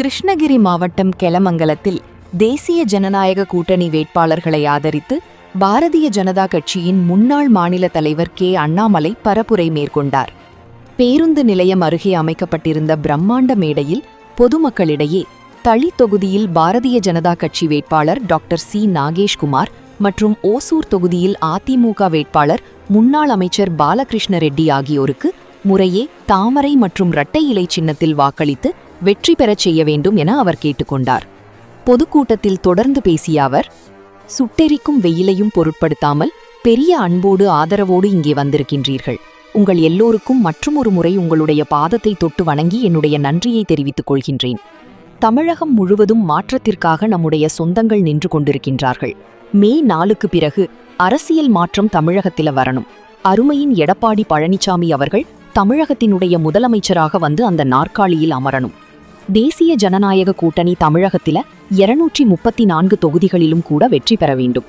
கிருஷ்ணகிரி மாவட்டம் கெலமங்கலத்தில் தேசிய ஜனநாயக கூட்டணி வேட்பாளர்களை ஆதரித்து பாரதிய ஜனதா கட்சியின் முன்னாள் மாநில தலைவர் கே. அண்ணாமலை பரப்புரை மேற்கொண்டார். பேருந்து நிலையம் அருகே அமைக்கப்பட்டிருந்த பிரம்மாண்ட மேடையில் பொதுமக்களிடையே தளி தொகுதியில் பாரதிய ஜனதா கட்சி வேட்பாளர் டாக்டர் சி. நாகேஷ்குமார் மற்றும் ஓசூர் தொகுதியில் அதிமுக வேட்பாளர் முன்னாள் அமைச்சர் பாலகிருஷ்ண ரெட்டி ஆகியோருக்கு முறையே தாமரை மற்றும் இரட்டை இலை சின்னத்தில் வாக்களித்து வெற்றி பெறச் செய்ய வேண்டும் என அவர் கேட்டுக்கொண்டார். பொதுக்கூட்டத்தில் தொடர்ந்து பேசிய அவர், சுட்டெரிக்கும் வெயிலையும் பொருட்படுத்தாமல் பெரிய அன்போடு ஆதரவோடு இங்கே வந்திருக்கின்றீர்கள். உங்கள் எல்லோருக்கும் மற்றுமொரு முறை உங்களுடைய பாதத்தை தொட்டு வணங்கி என்னுடைய நன்றியை தெரிவித்துக் கொள்கின்றேன். தமிழகம் முழுவதும் மாற்றத்திற்காக நம்முடைய சொந்தங்கள் நின்று கொண்டிருக்கின்றார்கள். மே 4க்கு பிறகு அரசியல் மாற்றம் தமிழகத்தில வரணும். அருமையின் எடப்பாடி பழனிசாமி அவர்கள் தமிழகத்தினுடைய முதலமைச்சராக வந்து அந்த நாற்காலியில் அமரணும். தேசிய ஜனநாயக கூட்டணி தமிழகத்தில 234 தொகுதிகளிலும் கூட வெற்றி பெற வேண்டும்.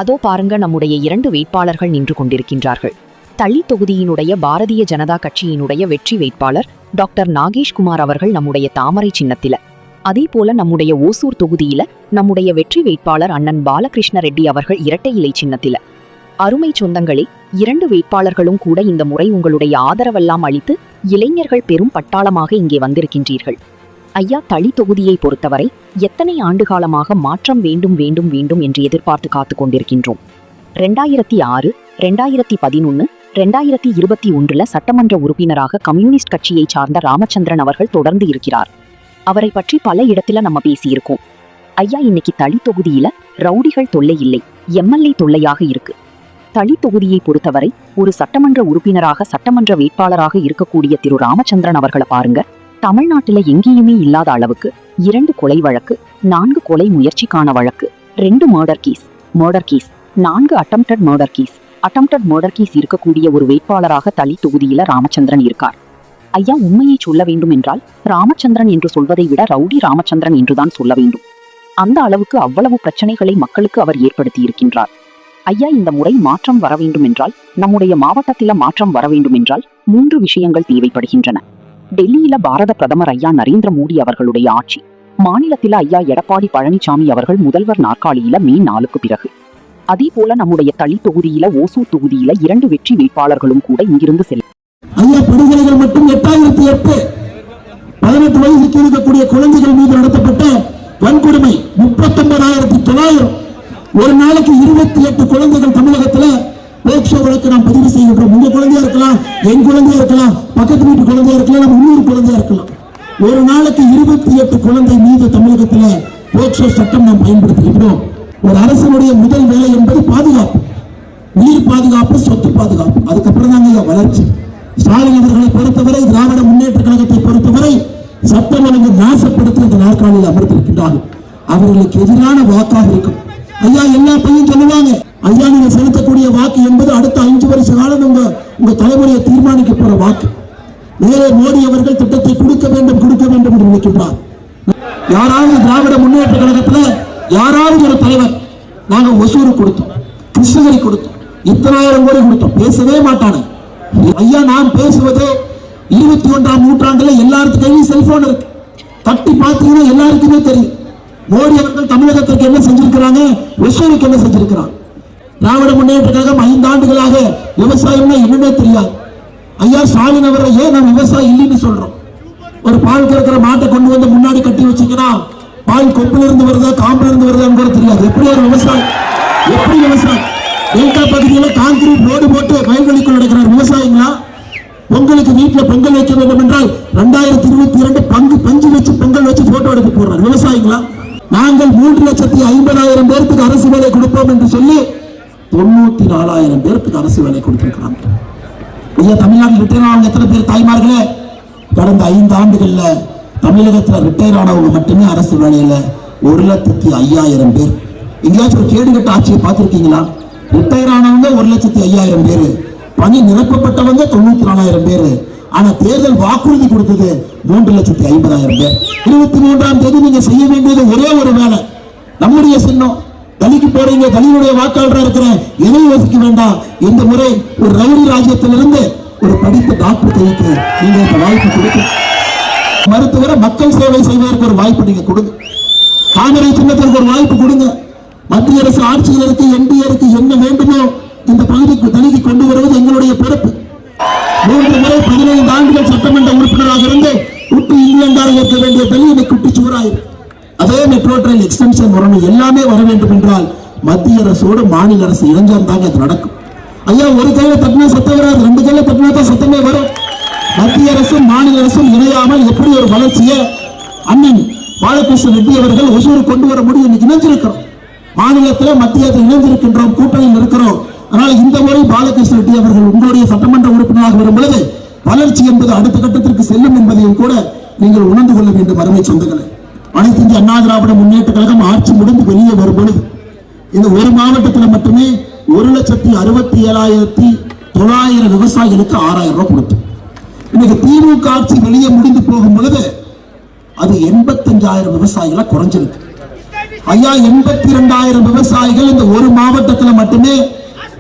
அதோ பாருங்க, நம்முடைய 2 வேட்பாளர்கள் நின்று கொண்டிருக்கின்றார்கள். தளி தொகுதியினுடைய பாரதிய ஜனதா கட்சியினுடைய வெற்றி வேட்பாளர் டாக்டர் நாகேஷ்குமார் அவர்கள் நம்முடைய தாமரை சின்னத்தில, அதேபோல நம்முடைய ஓசூர் தொகுதியில நம்முடைய வெற்றி வேட்பாளர் அண்ணன் பாலகிருஷ்ண ரெட்டி அவர்கள் இரட்டை இலை சின்னத்தில. அருமை சொந்தங்களே, 2 வேட்பாளர்களும் கூட இந்த முறை உங்களுடைய ஆதரவெல்லாம் அளித்து இளைஞர்கள் பெரும் பட்டாளமாக இங்கே வந்திருக்கின்றீர்கள். ஐயா, தளி தொகுதியை பொறுத்தவரை எத்தனை ஆண்டுகாலமாக மாற்றம் வேண்டும் வேண்டும் வேண்டும் என்று எதிர்பார்த்து காத்து கொண்டிருக்கின்றோம். 2006, 2011, 2021 சட்டமன்ற உறுப்பினராக கம்யூனிஸ்ட் கட்சியை சார்ந்த ராமச்சந்திரன் அவர்கள் தொடர்ந்து இருக்கிறார். அவரை பற்றி பல இடத்துல நம்ம பேசியிருக்கோம். ஐயா, இன்னைக்கு தளி தொகுதியில ரவுடிகள் தொல்லை இல்லை, எம்எல்ஏ தொல்லையாக இருக்கு. தளி தொகுதியை பொறுத்தவரை ஒரு சட்டமன்ற உறுப்பினராக சட்டமன்ற வேட்பாளராக இருக்கக்கூடிய திரு ராமச்சந்திரன் அவர்களை பாருங்க. தமிழ்நாட்டில எங்கேயுமே இல்லாத அளவுக்கு 2 கொலை வழக்கு, 4 கொலை முயற்சிக்கான வழக்கு, 2 murder case, 4 attempted murder case இருக்கக்கூடிய ஒரு வேட்பாளராக தளி தொகுதியில ராமச்சந்திரன் இருக்கார். ஐயா, உண்மையை சொல்ல வேண்டும் என்றால் ராமச்சந்திரன் என்று சொல்வதை விட ரவுடி ராமச்சந்திரன் என்றுதான் சொல்ல வேண்டும். அந்த அளவுக்கு அவ்வளவு பிரச்சனைகளை மக்களுக்கு அவர் ஏற்படுத்தி இருக்கின்றார். ஐயா, இந்த முறை மாற்றம் வர வேண்டும் என்றால், நம்முடைய மாவட்டத்தில மாற்றம் வர வேண்டும் என்றால் 3 விஷயங்கள் தேவைப்படுகின்றன. டெல்லியில பாரத பிரதமர் ஐயா நரேந்திர மோடி அவர்களுடைய ஆட்சி, மாநிலத்தில ஐயா எடப்பாடி பழனிசாமி அவர்கள் முதல்வர் நாற்காலியில மே 4க்கு பிறகு, அதே போல நம்முடைய தளி தொகுதியில ஓசூர் தொகுதியில 2 வெற்றி வேட்பாளர்களும் கூட இங்கிருந்து செல்ல. ஐயா, படுகொலைகள் மட்டும் 8008, 18 வயசுக்கு இருக்கக்கூடிய குழந்தைகள் மீது நடத்தப்பட்ட வன்கொடுமை 39,900. ஒரு நாளைக்கு 28 குழந்தைகள் தமிழகத்துல போக்சோ வழக்கு நாம் பதிவு செய்கின்றோம். உங்க குழந்தையா இருக்கலாம், என் குழந்தையா இருக்கலாம், பக்கத்து வீட்டு குழந்தையா இருக்கலாம், நம்ம இன்னொரு குழந்தையா இருக்கலாம். ஒரு நாளைக்கு 28 குழந்தை மீது தமிழகத்துல போக்சோ சட்டம் நாம் பயன்படுத்துகின்றோம். ஒரு அரசனுடைய முதல் வேலை என்பது பாதுகாப்பு, நீர் பாதுகாப்பு, சொத்து பாதுகாப்பு, அதுக்கப்புறம் தாங்க வளர்ச்சி. ஸ்டாலின் அவர்களை பொறுத்தவரை, திராவிட முன்னேற்ற கழகத்தை பொறுத்தவரை சட்டம் ஒழுங்கு நாசப்படுத்தி இந்த நாற்காலியில் அமர்ந்திருக்கின்றார்கள். அவர்களுக்கு எதிரான வாக்காக இருக்கும். ஐயா, எல்லா பையன் சொல்லுவாங்க, ஐயா நீங்க செலுத்தக்கூடிய வாக்கு என்பது அடுத்த 5 வருஷ காலம் உங்க தலைமுறையை தீர்மானிக்க போற வாக்கு. மேலே மோடி அவர்கள் திட்டத்தை கொடுக்க வேண்டும் என்று நினைக்கின்றார். யாராவது திராவிட முன்னேற்ற கழகத்துல யாராவது ஒரு தலைவர், நாங்க ஒசூர் கொடுத்தோம், கிருஷ்ணகிரி கொடுத்தோம், 10,000 கோடி கொடுத்தோம், பேசவே மாட்டானே. ஐயா, நாம் பேசுவது 21ஆம் நூற்றாண்டுல எல்லாருக்கும் கையிலும் செல்போன் இருக்கு. தட்டி பார்த்தீங்கன்னா எல்லாருக்குமே தெரியும் மோடி அவர்கள் தமிழகத்திற்கு என்ன செஞ்சிருக்கிறாங்க, ஒசூருக்கு என்ன செஞ்சிருக்கிறாங்க. திராவிட முன்னேற்ற கழகம் 5 ஆண்டுகளாக விவசாயம்னா என்னன்னே தெரியாது. ஐயா ஸ்டாலின் அவர்கள் ஏன் நாம் விவசாயம் இல்லைன்னு சொல்றோம். ஒரு பால் கறக்கிற மாட்டை கொண்டு வந்து முன்னாடி கட்டி வச்சுக்கினா பால் கொப்புல இருந்து வருதா காம்புல இருந்து வருதான்னு கூட தெரியாது. எப்படி ஒரு விவசாயம், எப்படி விவசாயம்? டெல்டா பகுதியில் கான்கிரீட் ரோடு போட்டு வயல்வெளிக்குள் நடக்கிறார் விவசாயிங்களா? பொங்கலுக்கு வீட்டுல பொங்கல் வைக்க வேண்டும் என்றால் 2022 பஞ்சு வச்சு பொங்கல் வச்சு போட்டோ எடுத்து போடுறார் விவசாயிங்களா? நாங்கள் 3,50,000 பேருக்கு அரசு வேலை கொடுப்போம் என்று சொல்லி 94,000 பேருக்கு அரசு வேலை கொடுத்திருக்கிறாங்க. ஐயா, தமிழ்நாட்டில் ரிட்டையர் ஆனவங்க எத்தனை பேர் தாய்மார்களே? கடந்த 5 ஆண்டுகள்ல தமிழகத்தில் ரிட்டையர் ஆனவங்க மட்டுமே அரசு வேலையில 1,05,000 பேர். எங்கேயாச்சும் ஒரு கேடுகட்ட ஆட்சியை பார்த்திருக்கீங்களா? ரிட்டையர் ஆனவங்க 1,05,000 பேரு, பணி நிரப்பப்பட்டவங்க 94,000 பேரு. ஆனா தேர்தல் வாக்குறுதி கொடுத்தது 3,50,000 பேர். 23ஆம் தேதி நீங்க செய்ய வேண்டியது ஒரே ஒரு வேலை. நம்முடைய சின்னம் தலிக்கு போறீங்க, தலியுடைய வாக்காளராக இருக்கிறேன், எதையும் யோசிக்க வேண்டாம். இந்த முறை ஒரு ரவுடி ராஜ்யத்திலிருந்து ஒரு படித்த டாக்டர் கைக்கு நீங்க இந்த வாய்ப்பு கொடுக்க மருத்துவரை மக்கள் சேவை செய்வதற்கு ஒரு வாய்ப்பு நீங்க கொடுங்க. தாமரை சின்னத்திற்கு ஒரு வாய்ப்பு கொடுங்க. மத்திய அரசு ஆட்சியில் இருக்கு, என்டிஏருக்கு என்ன வேண்டுமோ இந்த பகுதிக்கு தனிக்கு கொண்டு வருவது எங்களுடைய பொறுப்பு. 3 முறை 15 ஆண்டுகள் சட்டமன்ற உறுப்பினராக இருந்து குட்டி இங்கிலாண்டாக இருக்க வேண்டிய தனி இன்னைக்கு குட்டி சுவராயிருக்கு. அதே மெட்ரோ ரயில் எக்ஸ்டென்ஷன் வரணும், எல்லாமே வர வேண்டும் என்றால் மத்திய அரசோடு மாநில அரசு இணைஞ்சால்தாங்க அது நடக்கும். ஐயா, ஒரு கையில தட்டினா சத்தம் வராது, 2 கையில தட்டினா தான் சத்தமே வரும். மத்திய அரசும் மாநில அரசும் இணையாமல் எப்படி ஒரு வளர்ச்சியை அண்ணன் பாலகிருஷ்ண ரெட்டி அவர்கள் ஒசூர் கொண்டு வர முடியும்? இன்னைக்கு இணைஞ்சிருக்கிறோம், மாநிலத்தில் மத்தியத்தில் இணைந்திருக்கின்றோம், கூட்டணியில் இருக்கிறோம். ஆனால் இந்த முறை பாலகிருஷ்ண ரெட்டி அவர்கள் உங்களுடைய சட்டமன்ற உறுப்பினராக வரும் பொழுது வளர்ச்சி என்பது அடுத்த கட்டத்திற்கு செல்லும் என்பதையும் கூட நீங்கள் உணர்ந்து கொள்ள வேண்டும். அருமை சொந்தங்களே, அனைத்து இந்திய அண்ணா திராவிட முன்னேற்ற கழகம் ஆட்சி முடிந்து வெளியே வரும் பொழுது இந்த ஒரு மாவட்டத்தில் மட்டுமே 1,67,900 விவசாயிகளுக்கு 6,000 ரூபாய் கொடுத்தோம். இன்னைக்கு திமுக ஆட்சி வெளியே முடிந்து போகும் பொழுது அது 85,000 விவசாயிகளை குறைஞ்சிருக்கு. ஐயா, 82,000 விவசாயிகள் இந்த ஒரு மாவட்டத்தில் மட்டுமே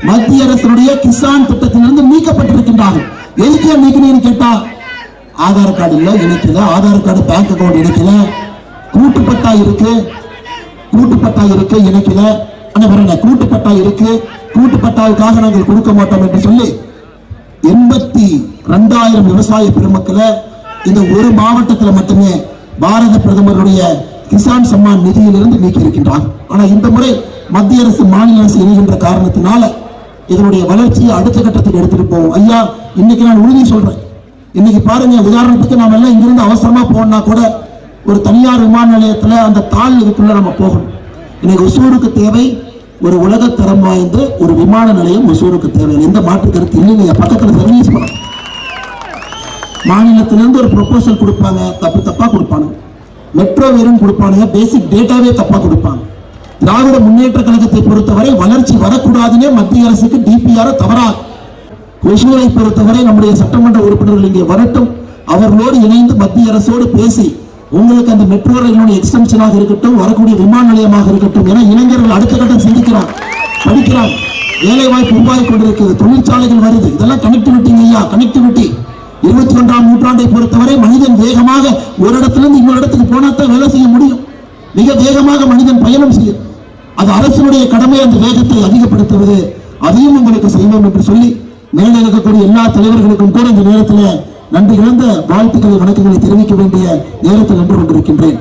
மத்திய அரசுடைய கிசான் திட்டத்திலிருந்து நீக்கப்பட்டிருக்கின்றார்கள். எதுக்கு நீக்கினீங்கன்னு கேட்டா, ஆதார் கார்டு இல்ல இணைக்கல, ஆதார் கார்டு பேங்க் அக்கௌண்ட் இணைக்கல, கூட்டுப்பட்டா இருக்கு இணைக்கல, கூட்டுப்பட்டா இருக்கு, கூட்டுப்பட்டாவுக்காக நாங்கள் கொடுக்க மாட்டோம் என்று சொல்லி 82,000 விவசாய பெருமக்களை இந்த ஒரு மாவட்டத்தில் மட்டுமே பாரத பிரதமருடைய கிசான் சம்மான் நிதியிலிருந்து நீக்கி இருக்கின்றார். ஆனா இந்த முறை மத்திய அரசு மாநில அரசு இணைகின்ற காரணத்தினால இதனுடைய வளர்ச்சியை அடுத்த கட்டத்துக்கு எடுத்துட்டு போவோம். ஐயா, இன்னைக்கு நான் உறுதி சொல்றேன். இன்னைக்கு பாருங்க, உதாரணத்துக்கு நாம எல்லாம் இங்கிருந்து அவசரமா போனா கூட ஒரு தனியார் விமான நிலையத்துல அந்த தாள் இதுக்குள்ள நம்ம போகணும். இன்னைக்கு ஒசூருக்கு தேவை ஒரு உலக தரம் வாய்ந்த ஒரு விமான நிலையம். ஒசூருக்கு தேவை, எந்த மாற்று கருத்து இல்லைங்க. பக்கத்துல சர்வீஸ் பண்ணணும். மாநிலத்திலிருந்து ஒரு ப்ரொபோசல் கொடுப்பாங்க, தப்பா கொடுப்பாங்க. மெட்ரோ வேறும் கொடுப்பாங்க, பேசிக் டேட்டாவே தப்பா கொடுப்பாங்க. திராவிட முன்னேற்ற கழகத்தை பொறுத்தவரை வளர்ச்சி வரக்கூடாதுன்னே மத்திய அரசுக்கு டிபிஆர் தவறாது. ஒசூரை பொறுத்தவரை நம்முடைய சட்டமன்ற உறுப்பினர்கள் இங்கே வரட்டும், அவர்களோடு இணைந்து மத்திய அரசோடு பேசி உங்களுக்கு அந்த மெட்ரோ ரயிலுடைய எக்ஸ்டென்ஷனாக இருக்கட்டும், வரக்கூடிய விமான நிலையமாக இருக்கட்டும் என இளைஞர்கள் அடுத்த கட்டம் சிந்திக்கிறார், படிக்கிறார், வேலை வாய்ப்பு உருவாகி கொண்டிருக்கிறது, தொழிற்சாலைகள் வருது. இதெல்லாம் கனெக்டிவிட்டி ஐயா, கனெக்டிவிட்டி. 21ஆம் நூற்றாண்டை பொறுத்தவரை மனிதன் வேகமாக ஒரு இடத்திலிருந்து இன்னொரு இடத்துக்கு போனாத்தான் வேலை செய்ய முடியும். மிக வேகமாக மனிதன் பயணம் செய்யும். அது அரசினுடைய கடமை, அந்த வேகத்தை அதிகப்படுத்துவது. அதையும் உங்களுக்கு செய்வோம் என்று சொல்லி மேலே இருக்கக்கூடிய எல்லா தலைவர்களுக்கும் கூட இந்த நேரத்தில் நன்றி இழந்த வாழ்த்துக்களை வணக்கங்களை தெரிவிக்க வேண்டிய நேரத்தில் நின்று கொண்டிருக்கின்றேன்.